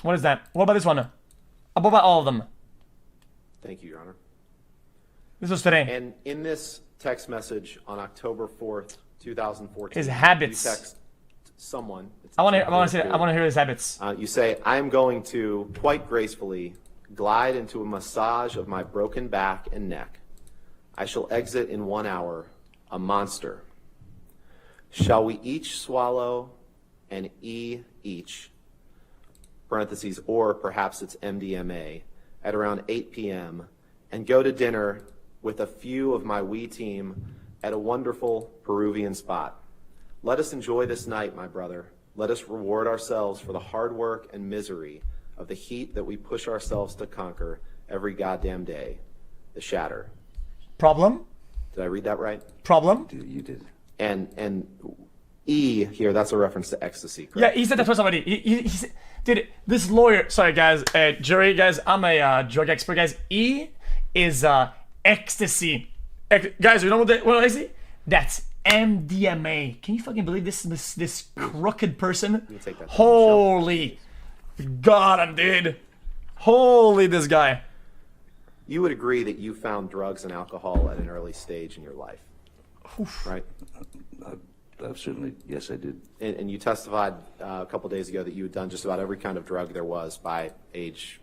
What is that? What about this one? What about all of them? Thank you, Your Honor. This was today. And in this text message on October 4th, 2014, His habits. you text someone. I want to hear his habits. You say, I am going to, quite gracefully, glide into a massage of my broken back and neck. I shall exit in 1 hour, a monster. Shall we each swallow an E each, parentheses, or perhaps it's MDMA, at around 8 p.m., and go to dinner with a few of my wee team at a wonderful Peruvian spot. Let us enjoy this night, my brother. Let us reward ourselves for the hard work and misery of the heat that we push ourselves to conquer every goddamn day. The Shatter. Problem? Did I read that right? Problem? You did. And E here, that's a reference to ecstasy, correct? Yeah, he said that to somebody. He said, dude, this lawyer, sorry guys, jury guys, I'm a drug expert, guys. E is ecstasy. Guys, you know what ecstasy? That's MDMA. Can you fucking believe this crooked person? Take that Holy God, I'm dead. Holy this guy. You would agree that you found drugs and alcohol at an early stage in your life, right? I've certainly, yes, I did. And you testified a couple days ago that you had done just about every kind of drug there was by age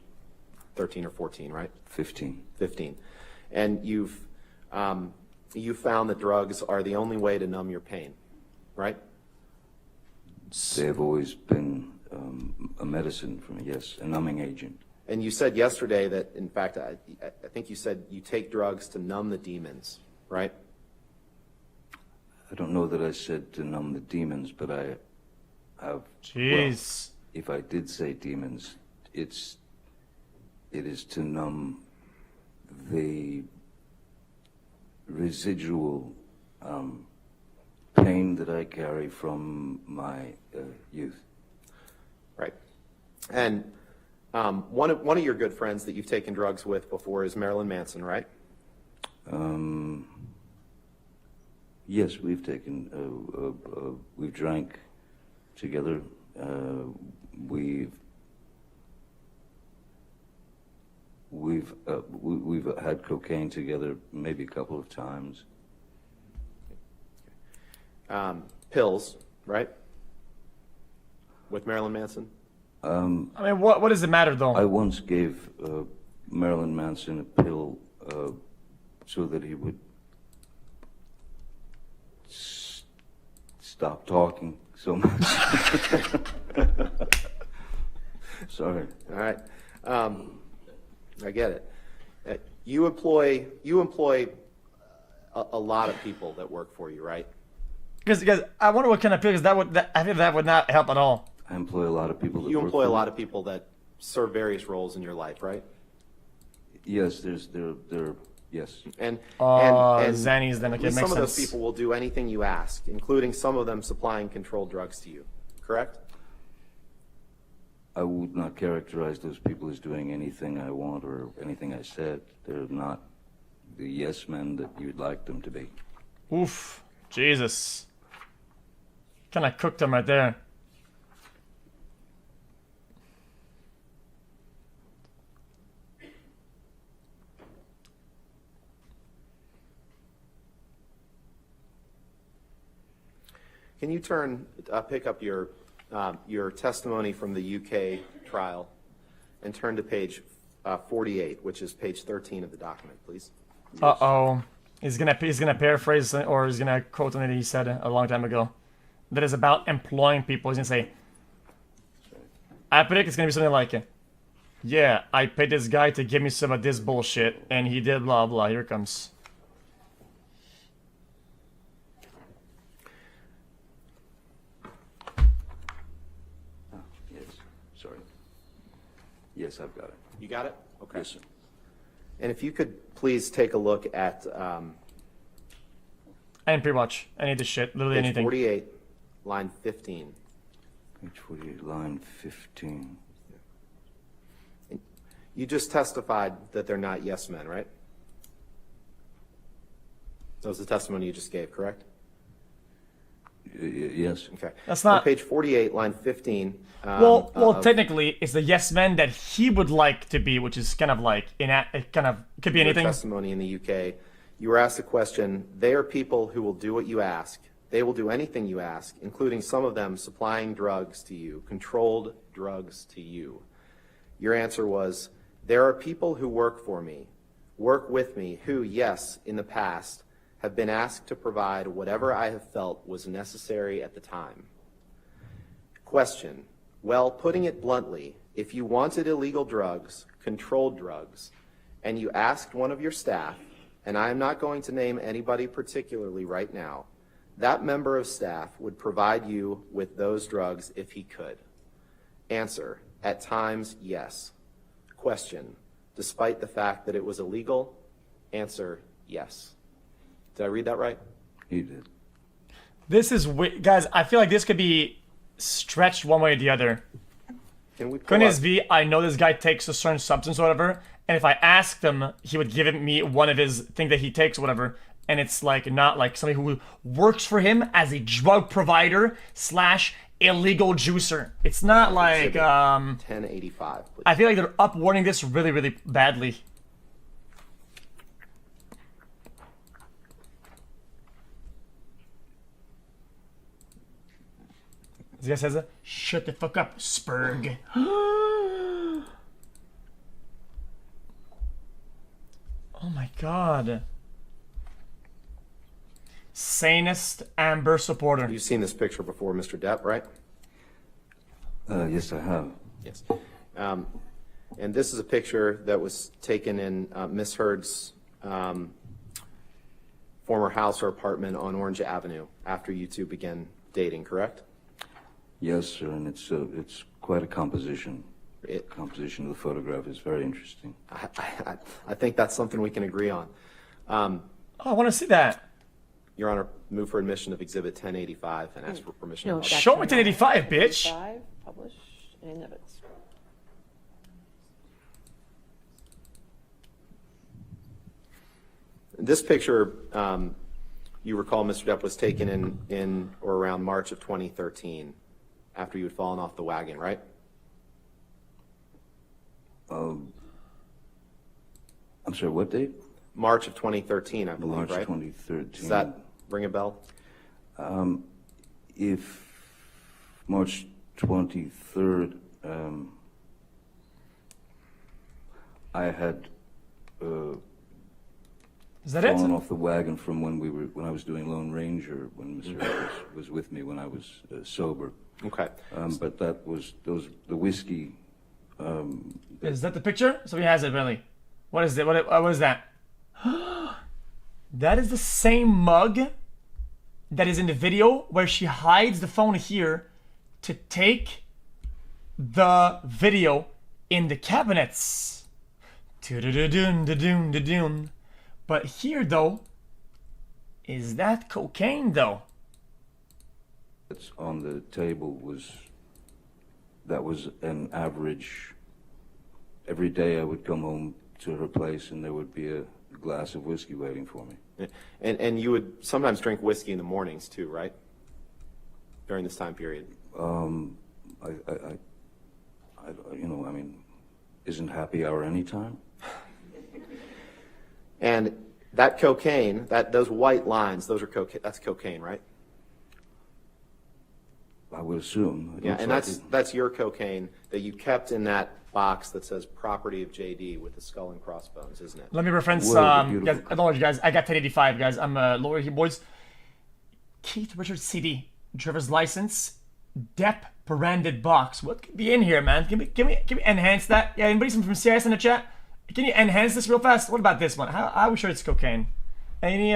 13 or 14, right? 15. 15. And you found that drugs are the only way to numb your pain, right? They have always been a medicine for me, yes, a numbing agent. And you said yesterday that, in fact, I think you said you take drugs to numb the demons, right? I don't know that I said to numb the demons, but I have. Jeez. Well, if I did say demons, it is to numb the residual pain that I carry from my youth. Right. And one of your good friends that you've taken drugs with before is Marilyn Manson, right? Yes, we've taken, we've drank together. We've had cocaine together maybe a couple of times. Pills, right? With Marilyn Manson? I mean, what does it matter though? I once gave Marilyn Manson a pill so that he would stop talking so much. Sorry. All right. I get it. You employ a lot of people that work for you, right? Because I wonder what kind of pills I think that would not help at all. I employ a lot of people that You work employ for a me. lot of people that serve various roles in your life, right? Yes, yes. And Zannies then, okay, makes some of those sense. people will do anything you ask, including some of them supplying controlled drugs to you, correct? I would not characterize those people as doing anything I want or anything I said. They're not the yes men that you'd like them to be. Oof. Jesus. Kind of cooked him right there. Can you pick up your testimony from the UK trial and turn to page 48, which is page 13 of the document, please? Uh-oh. He's gonna paraphrase or he's gonna quote something that he said a long time ago. That is about employing people. He's gonna say, I predict it's gonna be something like, yeah, I paid this guy to give me some of this bullshit, and he did blah blah. Here it comes. Yes, sorry. Yes, I've got it. You got it? Okay. Yes, sir. And if you could please take a look at I didn't pretty much any of this shit. Literally page anything. 48, line 15. Page 48, line 15. You just testified that they're not yes men, right? That was the testimony you just gave, correct? Yes. Okay. That's not- On page 48, line 15. Well, technically, it's the yes men that he would like to be, which is kind of like it kind of could be your anything. testimony in the UK, you were asked the question, they are people who will do what you ask. They will do anything you ask, including some of them supplying drugs to you, controlled drugs to you. Your answer was, there are people who work for me, work with me, who, yes, in the past, have been asked to provide whatever I have felt was necessary at the time. Question. Well, putting it bluntly, if you wanted illegal drugs, controlled drugs, and you asked one of your staff, and I am not going to name anybody particularly right now, that member of staff would provide you with those drugs if he could. Answer. At times, yes. Question. Despite the fact that it was illegal? Answer. Yes. Did I read that right? He did. This is guys. I feel like this could be stretched one way or the other. Can we pull Goodness up- V, I know this guy takes a certain substance or whatever, and if I asked him, he would give me one of his thing that he takes or whatever, and it's like not like somebody who works for him as a drug provider / illegal juicer. It's not like 1085, please. I feel like they're upwarding this really, really badly. This guy says, "Shut the fuck up, Spurg." Oh my god. Sanest Amber supporter. You've seen this picture before, Mr. Depp, right? Yes, I have. Yes. And this is a picture that was taken in Miss Heard's former house or apartment on Orange Avenue after you two began dating, correct? Yes, sir, and it's quite a composition. It- Composition of the photograph is very interesting. I think that's something we can agree on. Oh, I want to see that. Your Honor, move for admission of Exhibit 1085 and ask for permission. No, to that's Show me not- 1085, bitch. 1085, published in of its. This picture, you recall, Mr. Depp, was taken in or around March of 2013, after you had fallen off the wagon, right? I'm sorry, what date? March of 2013, I believe, March right? 2013. Does that ring a bell? If March 23rd, I had Is that it? fallen off the wagon from when I was doing Lone Ranger, when Mr. Harris was with me when I was sober. Okay. But that was the whiskey. Is that the picture? Somebody has it, really. What is it? What is that? That is the same mug that is in the video where she hides the phone here to take the video in the cabinets. Do-do-do-doon-do-doon-do-doon. But here, though, is that cocaine, though? That's on the table was an average. Every day I would come home to her place and there would be a glass of whiskey waiting for me. And you would sometimes drink whiskey in the mornings too, right? During this time period. Isn't happy hour any time? And that cocaine, those white lines, those are cocaine. That's cocaine, right? I would assume. It Yeah, looks and like that's your cocaine that you kept in that box that says "property of JD" with the skull and crossbones, isn't it? Let me reference, What a guys, beautiful- I don't know you guys, I got 1085, guys. I'm a lawyer here, boys. Keith Richards CD, driver's license, Depp branded box. What could be in here, man? Can we enhance that? Yeah, anybody from CS in the chat? Can you enhance this real fast? What about this one? How are we sure it's cocaine? Any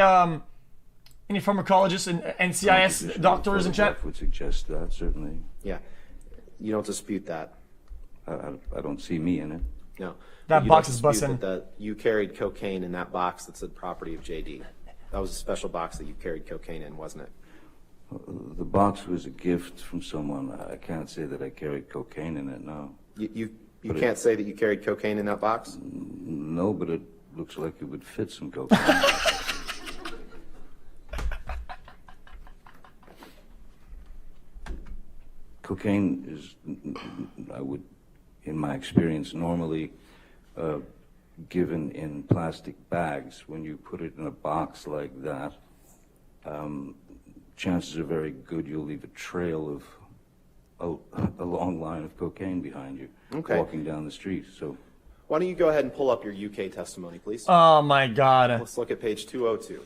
pharmacologists and NCIS composition of the doctors in chat? photograph would suggest that, certainly. Yeah. You don't dispute that. I don't see me in it. No. That But you box don't is dispute bussin'. that you carried cocaine in that box that said "property of JD." That was a special box that you carried cocaine in, wasn't it? The box was a gift from someone. I can't say that I carried cocaine in it, no. You But can't say that you carried cocaine in that box? No, but it looks like it would fit some cocaine. cocaine is, I would, in my experience, normally given in plastic bags. When you put it in a box like that, chances are very good you'll leave a trail of a long line of cocaine behind you walking down the street. So, Why don't you go ahead and pull up your UK testimony, please? Oh my god. Let's look at page 202.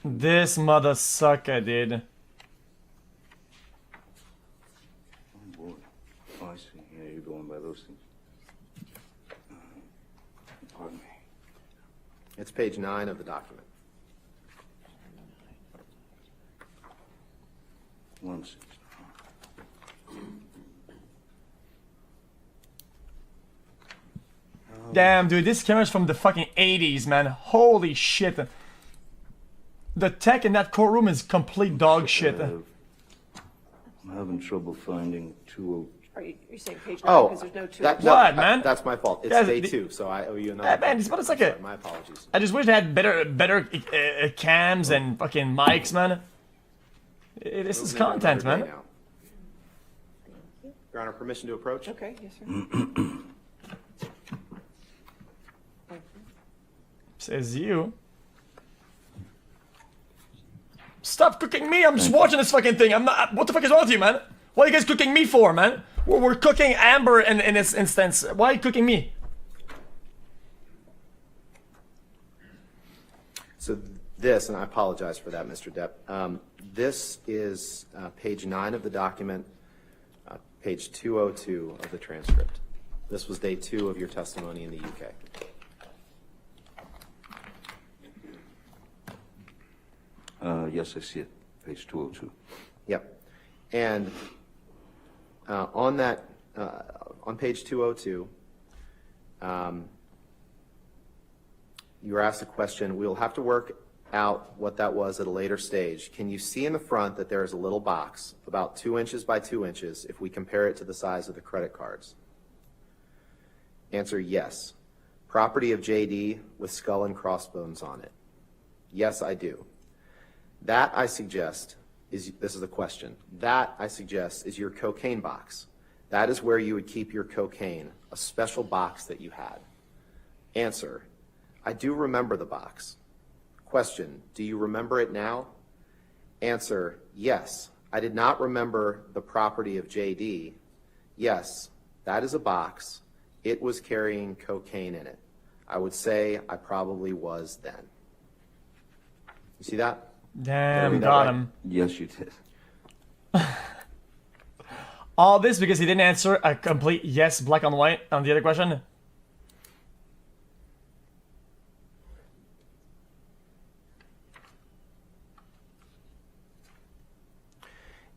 This mother sucker, dude. oh boy. Oh, I see. Yeah, you're going by those things. Pardon me. It's page 9 of the document. 160. Damn, dude, this camera's from the fucking 80s, man. Holy shit. The tech in that courtroom is complete dog shit. I'm having trouble finding 20. Are you saying page 9 Oh, because there's no 2? What, man? That's my fault. It's Yeah, day the- 2, so I owe you another. Man, it's like a... My apologies. I just wish they had better cams and fucking mics, man. This is Moving on to content, another day man. now. Your Honor, permission to approach? Okay, yes, sir. Says you. Stop cooking me! I'm just watching this fucking thing. I'm not. What the fuck is wrong with you, man? What are you guys cooking me for, man? We're cooking Amber in this instance. Why are you cooking me? So this, and I apologize for that, Mr. Depp. This is page 9 of the document, page 202 of the transcript. This was day 2 of your testimony in the UK. Yes, I see it. Page 202. Yep. And on that, on page 202, you were asked a question. We'll have to work out what that was at a later stage. Can you see in the front that there is a little box about 2 inches by 2 inches if we compare it to the size of the credit cards? Answer, yes. Property of JD with skull and crossbones on it. Yes, I do. That, I suggest, is, this is a question, that, I suggest, is your cocaine box. That is where you would keep your cocaine, a special box that you had. Answer, I do remember the box. Question, do you remember it now? Answer, yes. I did not remember the property of JD. Yes, that is a box. It was carrying cocaine in it. I would say I probably was then. You see that? Damn, that got right? him. Yes, you did. All this because he didn't answer a complete yes, black on white on the other question.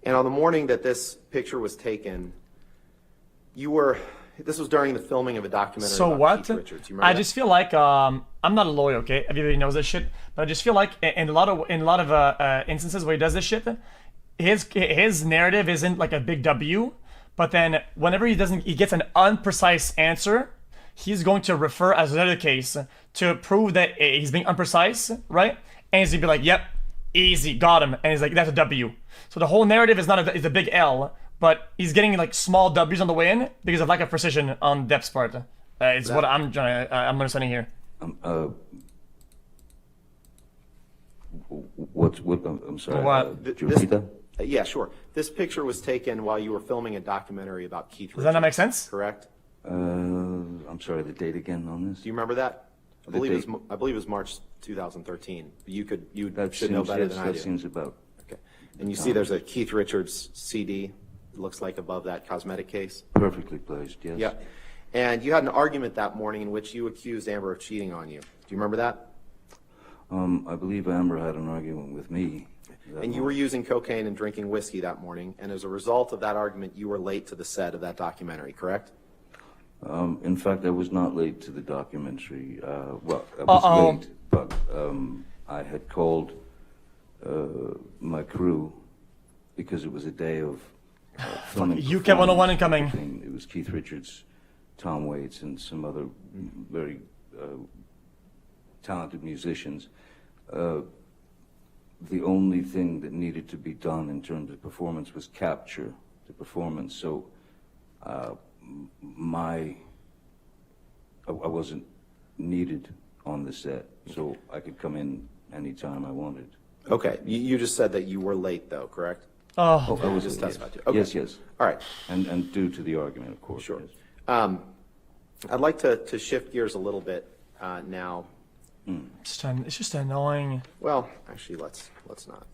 And on the morning that this picture was taken, you were, this was during the filming of a documentary So about what? Keith Richards. You remember I that? just feel like I'm not a lawyer, okay? Everybody knows this shit, but I just feel like in a lot of instances where he does this shit, his narrative isn't like a big W, but then whenever he gets an unprecise answer, he's going to refer as another case to prove that he's being unprecise, right? And he's gonna be like, "Yep, easy, got him," and he's like, "That's a W." So the whole narrative is not is a big L, but he's getting like small W's on the way in because of lack of precision on Depp's part. It's what I'm understanding here. What, I'm sorry. What? Did you repeat that? Yeah, sure. This picture was taken while you were filming a documentary about Keith Richards. Does that not make sense? Correct? I'm sorry, the date again on this? Do you remember that? I The believe date. it was March 2013. You That should seems, know better yes, than I that do. seems about. Okay. And you see there's a Keith Richards CD, it looks like above that cosmetic case. Perfectly placed, yes. Yeah. And you had an argument that morning in which you accused Amber of cheating on you. Do you remember that? I believe Amber had an argument with me. And you were using cocaine and drinking whiskey that morning, and as a result of that argument, you were late to the set of that documentary, correct? In fact, I was not late to the documentary. Well, I was late, but I had called my crew because it was a day of filming. UK 101 incoming. It was Keith Richards, Tom Waits, and some other very talented musicians. the only thing that needed to be done in terms of performance was capture the performance. So I wasn't needed on the set, so I could come in anytime I wanted. Okay, you just said that you were late, though, correct? Oh, I was just yes. testified to. Okay. Yes, yes. All right. And due to the argument, of course. Sure. Yes. I'd like to shift gears a little bit now. it's just annoying. Well, actually, let's not.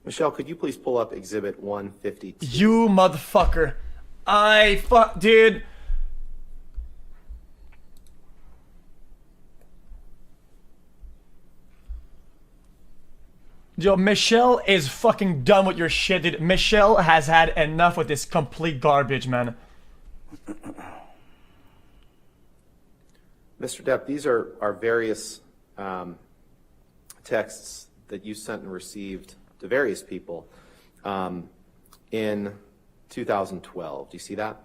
Michelle, could you please pull up Exhibit 152? You motherfucker. Dude. Yo, Michelle is fucking done with your shit, dude. Michelle has had enough with this complete garbage, man. Mr. Depp, these are various texts that you sent and received to various people in 2012. Do you see that?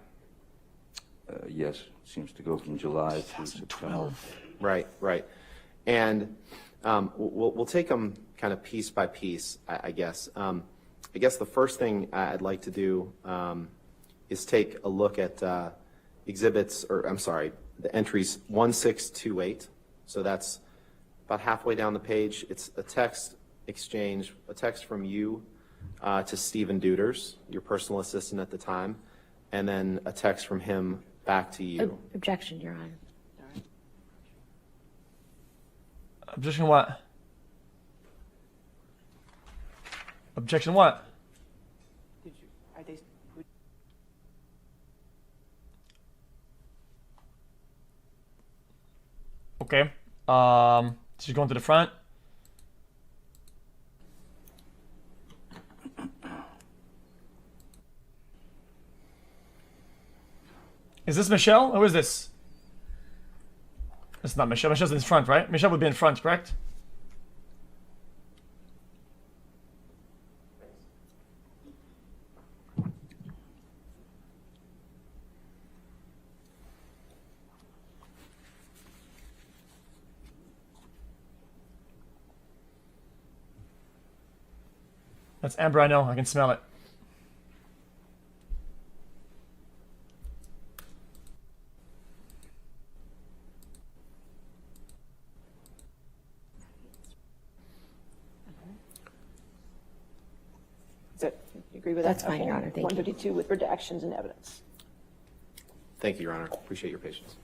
Yes, seems to go from July through September. Right. And we'll take them kind of piece by piece, I guess. I guess the first thing I'd like to do is take a look at the entries 1628. So that's about halfway down the page. It's a text exchange, a text from you to Stephen Duders, your personal assistant at the time, and then a text from him back to you. Objection, Your Honor. Objection what? Objection what? Okay. She's going to the front. Is this Michelle? Who is this? It's not Michelle. Michelle's in front, right? Michelle would be in front, correct? That's Amber, I know. I can smell it. You agree with That's that? fine, Your Honor. Thank you. 152 with redactions and evidence. Thank you, Your Honor. Appreciate your patience.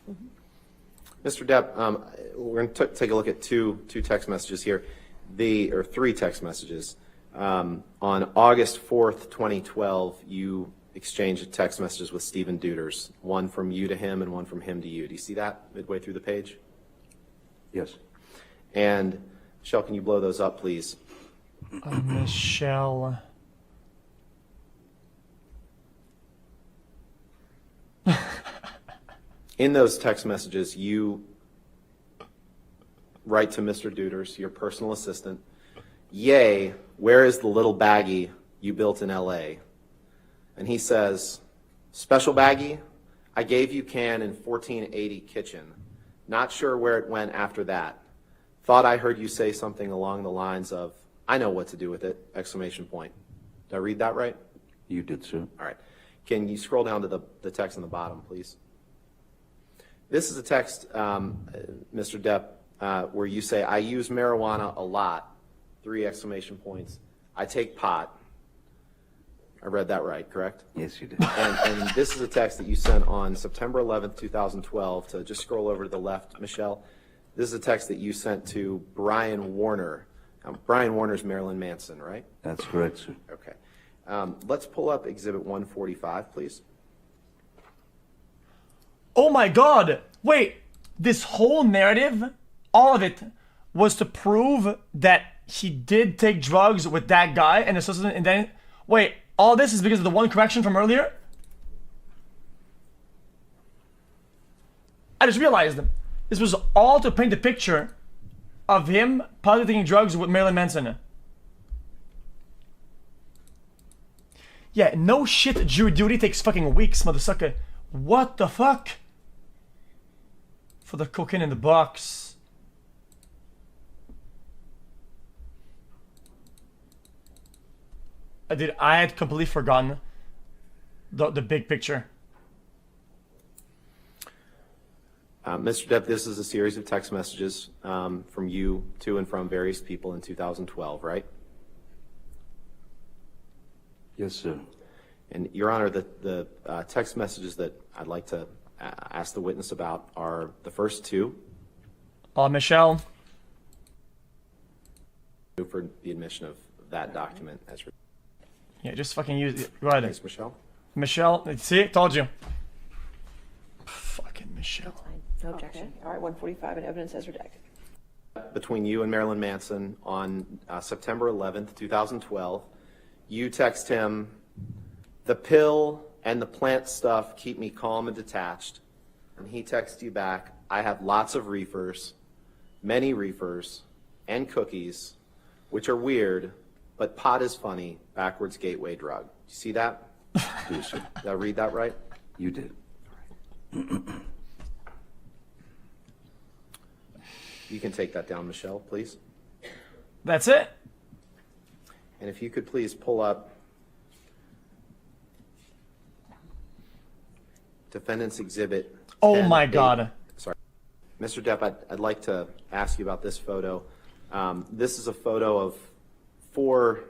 Mr. Depp, we're going to take a look at two text messages here, or three text messages. On August 4th, 2012, you exchanged text messages with Stephen Duders, one from you to him and one from him to you. Do you see that midway through the page? Yes. And Michelle, can you blow those up, please? Michelle. In those text messages, you write to Mr. Duders, your personal assistant, "Yay, where is the little baggie you built in LA?" And he says, "Special baggie? I gave you can in 1480 kitchen. Not sure where it went after that. Thought I heard you say something along the lines of, I know what to do with it, exclamation point." Did I read that right? You did, sir. All right. Can you scroll down to the text on the bottom, please? This is a text, Mr. Depp, where you say, "I use marijuana a lot," 3 exclamation points. "I take pot." I read that right, correct? Yes, you did. And this is a text that you sent on September 11th, 2012, to just scroll over to the left, Michelle. This is a text that you sent to Brian Warner. Brian Warner's Marilyn Manson, right? That's correct, sir. Okay. Let's pull up Exhibit 145, please. Oh my god! Wait! This whole narrative, all of it, was to prove that he did take drugs with that guy and assistant, and then... Wait, all this is because of the one correction from earlier? I just realized this was all to paint the picture of him possibly taking drugs with Marilyn Manson. Yeah, no shit, jury duty takes fucking weeks, motherfucker. What the fuck? For the cocaine in the box. I had completely forgotten the big picture. Mr. Depp, this is a series of text messages from you to and from various people in 2012, right? Yes, sir. And Your Honor, the text messages that I'd like to ask the witness about are the first two. Michelle. For the admission of that document as Yeah, just fucking use it. Go ahead. Thanks, Michelle. Michelle, see? Told you. Fucking Michelle. Fine. No objection. All right, 145 and evidence as redacted. Between you and Marilyn Manson on September 11th, 2012, you text him, "The pill and the plant stuff keep me calm and detached." And he texts you back, "I have lots of reefers, many reefers, and cookies, which are weird, but pot is funny, backwards gateway drug." You see that? Yes, sir. Did I read that right? You did. You can take that down, Michelle, please. That's it? And if you could please pull up Defendant's Exhibit. Oh 10, my 8. God. Sorry. Mr. Depp, I'd like to ask you about this photo. This is a photo of 4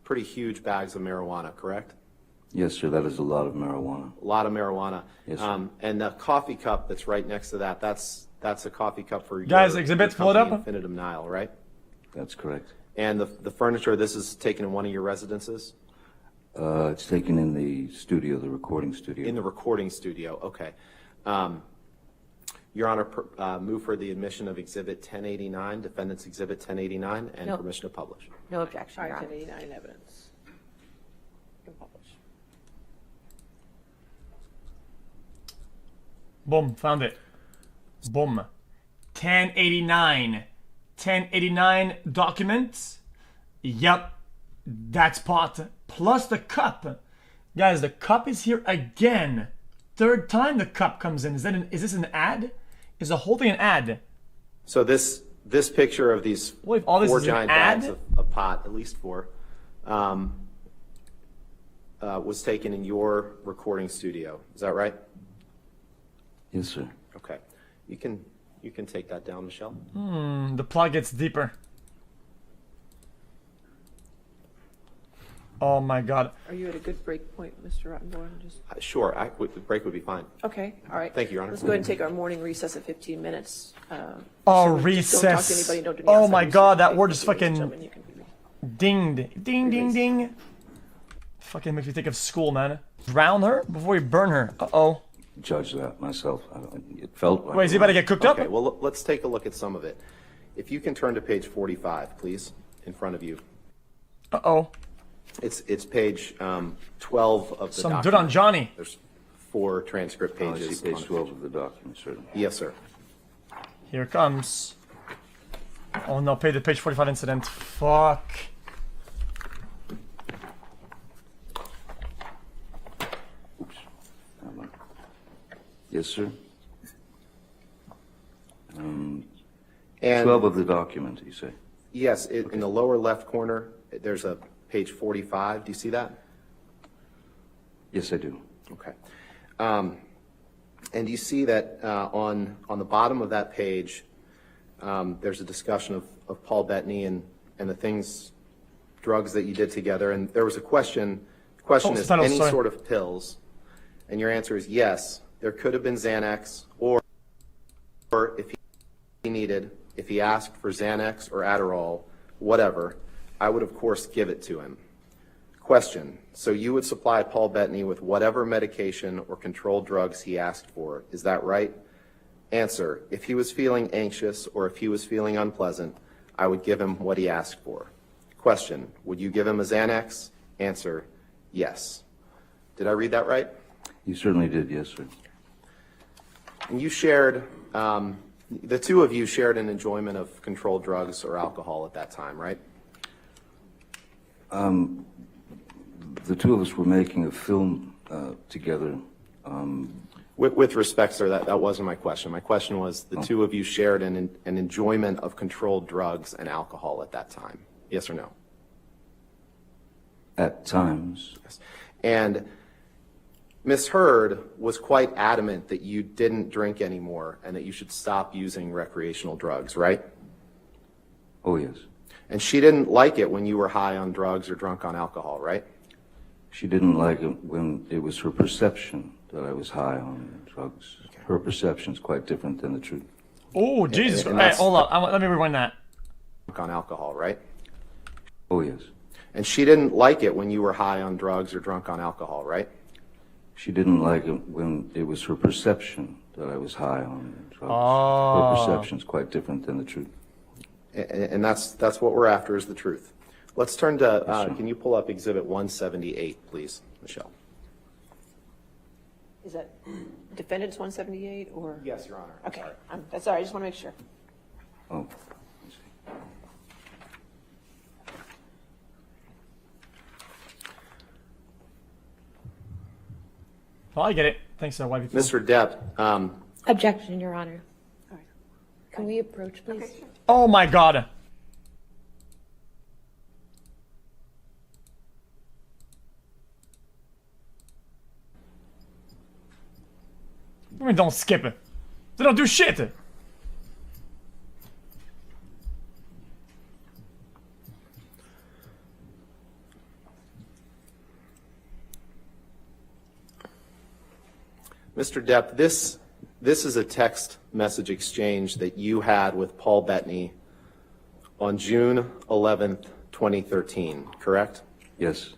pretty huge bags of marijuana, correct? Yes, sir. That is a lot of marijuana. A lot of marijuana. Yes, sir. And the coffee cup that's right next to that, that's a coffee cup for Guys, your, exhibit, your pull it company, up. Infinitum Nile, right? That's correct. And the furniture, this is taken in one of your residences? It's taken in the studio, the recording studio. In the recording studio, okay. Your Honor, move for the admission of Exhibit 1089, Defendant's Exhibit 1089, and No. permission to publish. No objection, All Your right, Honor. 1089 evidence. You can publish. Boom, found it. Boom. 1089. 1089 documents. Yep. That's pot. Plus the cup. Guys, the cup is here again. Third time the cup comes in. Is this an ad? Is the whole thing an ad? So this picture of these What if all this 4 is an giant ad? bags of pot, at least 4, was taken in your recording studio. Is that right? Yes, sir. Okay. You can take that down, Michelle. The plot gets deeper. Oh my God. Are you at a good break point, Mr. Rottenborn? Just Sure, the break would be fine. okay. All right. Thank you, Your Honor. Let's go ahead and take our morning recess at 15 minutes. Oh, so we recess. just Don't talk to anybody. Don't do any Oh outside my research. God, that Okay, word is thank you, ladies and fucking gentlemen, you can be- dinged. Ding, ding, ding. Fucking makes me think of school, man. Drown her before we burn her. Uh-oh. Judge that myself. It felt like. Wait, is he about to get cooked Okay, up? well, let's take a look at some of it. If you can turn to page 45, please, in front of you. Uh-oh. It's page 12 of the Some document. dirt on Johnny. There's 4 transcript I pages. see page on it. 12 of the document, certainly. Yes, sir. Here it comes. Oh no, pay the page 45 incident. Fuck. Oops. Hold on. Yes, sir. And 12 of the document, you say? yes, in the lower left corner, there's a page 45. Do you see that? Yes, I do. Okay. And you see that on the bottom of that page, there's a discussion of Paul Bettany and the drugs that you did together. And there was a question. The question is subtitle, any sorry. sort of pills. And your answer is yes. There could have been Xanax, or if he asked for Xanax or Adderall, whatever, I would of course give it to him. Question, so you would supply Paul Bettany with whatever medication or controlled drugs he asked for, is that right? Answer, if he was feeling anxious or if he was feeling unpleasant, I would give him what he asked for. Question, would you give him a Xanax? Answer, yes. Did I read that right? You certainly did, yes, sir. And you shared, the two of you shared an enjoyment of controlled drugs or alcohol at that time, right? The two of us were making a film together. With respect, sir, that wasn't my question. My question was the two of you shared an enjoyment of controlled drugs and alcohol at that time. Yes or no? At times. Yes. And Ms. Heard was quite adamant that you didn't drink anymore and that you should stop using recreational drugs, right? Oh, yes. And she didn't like it when you were high on drugs or drunk on alcohol, right? She didn't like it when it was her perception that I was high on drugs. Okay. Her perception is quite different than the truth. Oh, Jesus. and Hey, hold on. Let me rewind that. On alcohol, right? Oh, yes. And she didn't like it when you were high on drugs or drunk on alcohol, right? She didn't like it when it was her perception that I was high on drugs. Oh. Her perception is quite different than the truth. And that's what we're after is the truth. Let's turn to, can you pull up Exhibit 178, please, Michelle? Is that defendant's 178 or? Yes, Your Honor. Okay, that's all right, I just want to make sure. Oh, let's see. Oh, I get it. Thanks, white people. Mr. Depp, Objection, Your Honor. All right. Can we approach, please? Okay, sure. Oh my God. I mean, don't skip it. They don't do shit. Mr. Depp, this is a text message exchange that you had with Paul Bettany on June 11th, 2013, correct? Yes,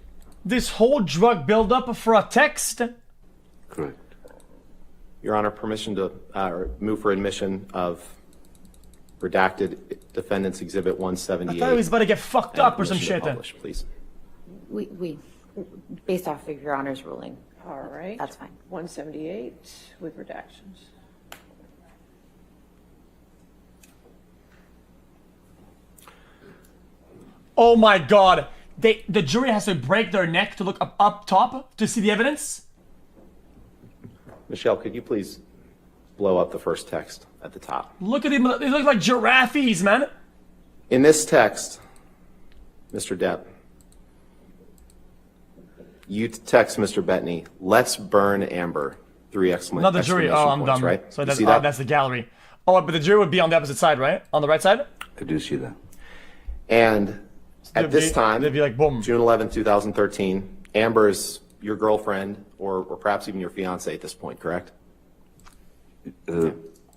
This whole drug buildup for a text? correct. Your Honor, permission to move for admission of redacted defendants Exhibit I 178. thought he was about to get fucked and up or some permission shit. to publish, please. We, based off of Your Honor's ruling, All right. that's fine. 178 with redactions. Oh my God. The jury has to break their neck to look up top to see the evidence? Michelle, could you please blow up the first text at the top? Look at them. They look like giraffes, man. In this text, Mr. Depp, you text Mr. Bettany, "Let's burn Amber." Three exclamation Not the jury. Oh, I'm points, dumb. right? So You that's, see that? that's the gallery. Oh, but the jury would be on the opposite side, right? On the right side? I do see that. And at this time, they'd be like, boom. June 11, 2013, Amber is your girlfriend or perhaps even your fiance at this point, correct?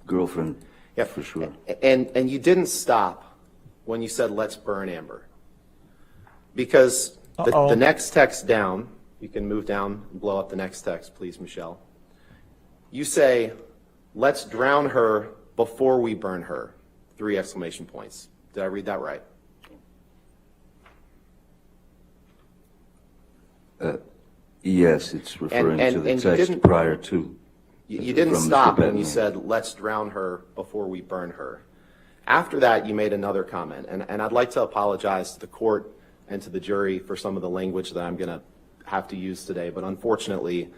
Girlfriend, Yeah, for sure. And you didn't stop when you said, "Let's burn Amber." Because the next text down, you can move down and blow up the next text, please, Michelle. You say, "Let's drown her before we burn her." Three exclamation points. Did I read that right? Yes, it's referring and to the you text didn't- prior to. You didn't From Mr. stop when you Bettany. said, "Let's drown her before we burn her." After that, you made another comment, and I'd like to apologize to the court and to the jury for some of the language that I'm going to have to use today, but unfortunately,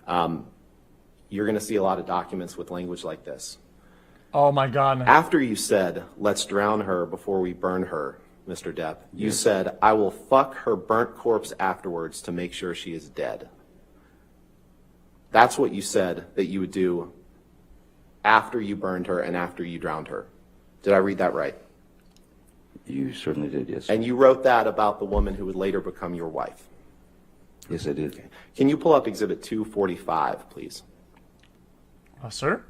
you're going to see a lot of documents with language like this. Oh my God. After you said, "Let's drown her before we burn her," Mr. Depp, you said, "I will fuck her burnt corpse afterwards to make sure she is dead." That's what you said that you would do after you burned her and after you drowned her. Did I read that right? You certainly did, yes. And you wrote that about the woman who would later become your wife. Yes, I did. Can you pull up Exhibit 245, please? Sir?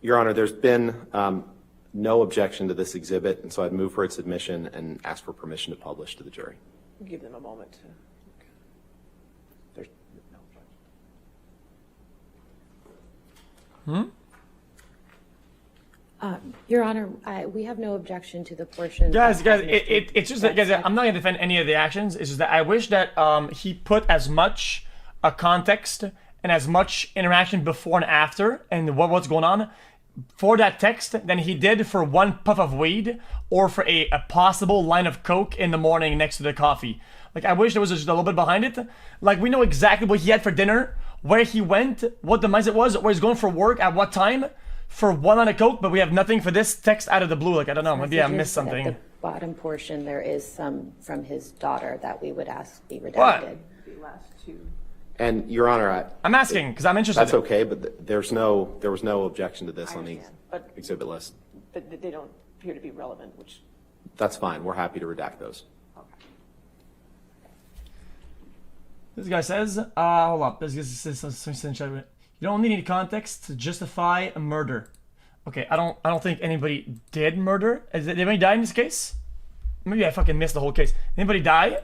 Your Honor, there's been no objection to this exhibit, and so I'd move for its admission and ask for permission to publish to the jury. Give them a moment to. There's no objection. Your Honor, we have no objection to the portion. Guys, that it's just that, guys, I'm not going to defend any of the actions. It's just that I wish that he put as much context and as much interaction before and after and what's going on for that text than he did for one puff of weed or for a possible line of coke in the morning next to the coffee. Like, I wish there was just a little bit behind it. Like, we know exactly what he had for dinner, where he went, what the mindset was, where he's going for work, at what time, for one line of coke, but we have nothing for this text out of the blue. Like, I don't know, maybe I missed something. At the bottom portion, there is some from his daughter that we would ask be redacted. What? The last two. And Your Honor, I'm asking because I'm interested. that's okay, but there was no objection to this I on the understand, but exhibit list. they don't appear to be relevant, which, That's fine. We're happy to redact those. okay. This guy says, hold up. This says, you don't need any context to justify a murder. Okay, I don't think anybody did murder. Did anybody die in this case? Maybe I fucking missed the whole case. Anybody die?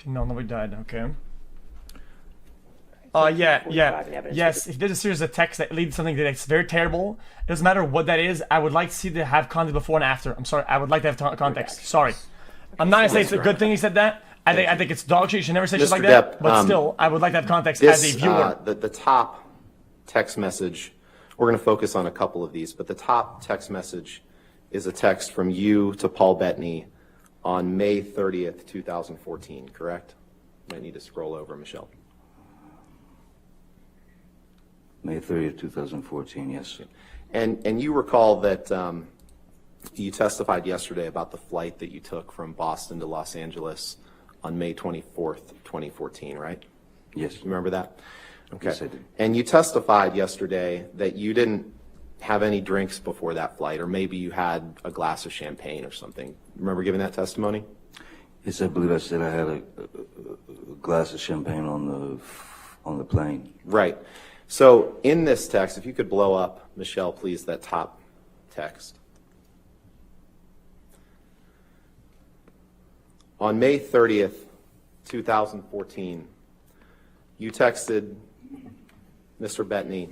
No, nobody died. Okay. Yeah. 45 in evidence. Yes, if there's a series of texts that lead to something that's very terrible, it doesn't matter what that is, I would like to see to have context before and after. I'm sorry, I would like to have context. Sorry. I'm not gonna say it's a good thing he said that. I think it's dog shit. You should never say shit Mr. like that. Depp, But still, I would like to have context as a viewer. The top text message, we're going to focus on a couple of these, but the top text message is a text from you to Paul Bettany on May 30th, 2014, correct? Might need to scroll over, Michelle. May 30th, 2014, yes. And you recall that you testified yesterday about the flight that you took from Boston to Los Angeles on May 24th, 2014, right? Yes. You remember that? Okay. Yes, I do. And you testified yesterday that you didn't have any drinks before that flight, or maybe you had a glass of champagne or something. Remember giving that testimony? Yes, I believe I said I had a glass of champagne on the plane. Right. So in this text, if you could blow up, Michelle, please, that top text. On May 30th, 2014, you texted Mr. Bettany,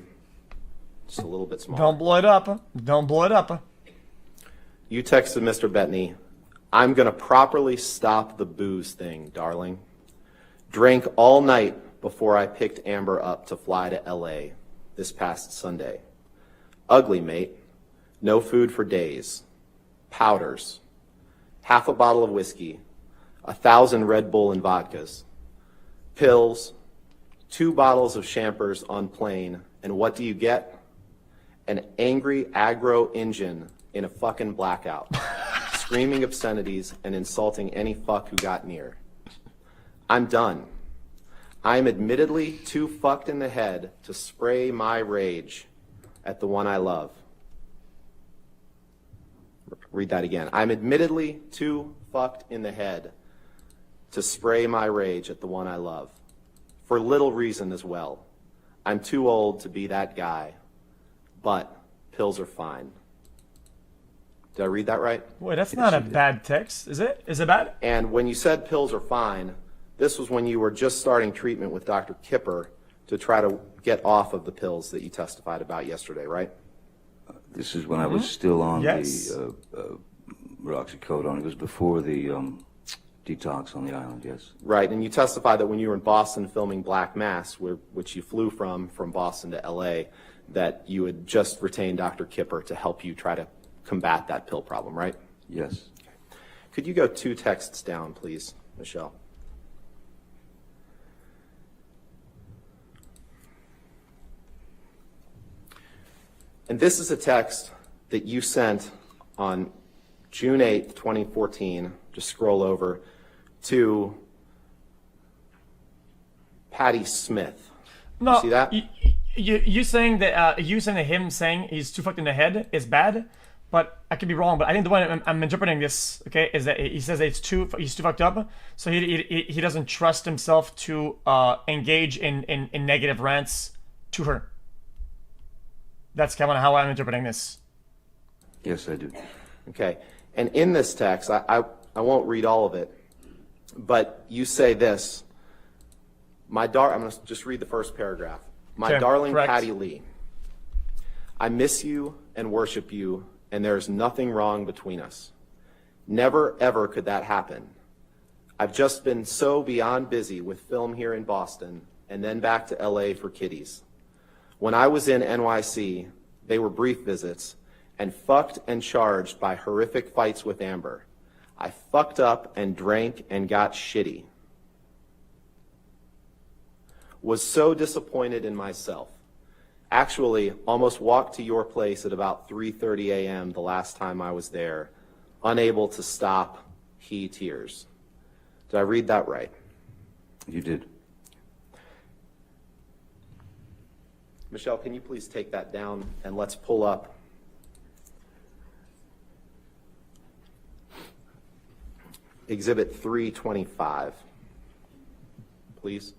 just a little bit smaller. Don't blow it up. Don't blow it up. You texted Mr. Bettany, I'm going to properly stop the booze thing, darling. Drank all night before I picked Amber up to fly to L.A. this past Sunday. Ugly, mate. No food for days. Powders. Half a bottle of whiskey. 1,000 Red Bull and vodkas. Pills. 2 bottles of champers on plane. And what do you get? An angry aggro engine in a fucking blackout. Screaming obscenities and insulting any fuck who got near. I'm done. I'm admittedly too fucked in the head to spray my rage at the one I love. Read that again. I'm admittedly too fucked in the head to spray my rage at the one I love. For little reason as well. I'm too old to be that guy, but pills are fine. Did I read that right? Wait, that's not a bad text, is it? Is it bad? And when you said pills are fine, this was when you were just starting treatment with Dr. Kipper to try to get off of the pills that you testified about yesterday, right? This is when I was still on Yes. the roxicodone. It was before the detox on the island, yes. Right, and you testified that when you were in Boston filming Black Mass, which you flew from Boston to L.A., that you had just retained Dr. Kipper to help you try to combat that pill problem, right? Yes. Could you go 2 texts down, please, Michelle? And this is a text that you sent on June 8th, 2014, just scroll over, to Patty Smith. No, See that? You saying that him saying he's too fucked in the head is bad, but I could be wrong. But I think the way I'm interpreting this, okay, is that he says that he's too fucked up, so he doesn't trust himself to engage in negative rants to her. That's kind of how I'm interpreting this. Yes, I do. Okay. And in this text, I won't read all of it, but you say this. I'm going to just read the first paragraph. My Okay, darling correct. Patty Lee, I miss you and worship you, and there is nothing wrong between us. Never, ever could that happen. I've just been so beyond busy with film here in Boston and then back to LA for kiddies. When I was in NYC, they were brief visits and fucked and charged by horrific fights with Amber. I fucked up and drank and got shitty. Was so disappointed in myself. Actually, almost walked to your place at about 3:30 a.m. the last time I was there, unable to stop he tears. Did I read that right? You did. Michelle, can you please take that down and let's pull up Exhibit 325, please.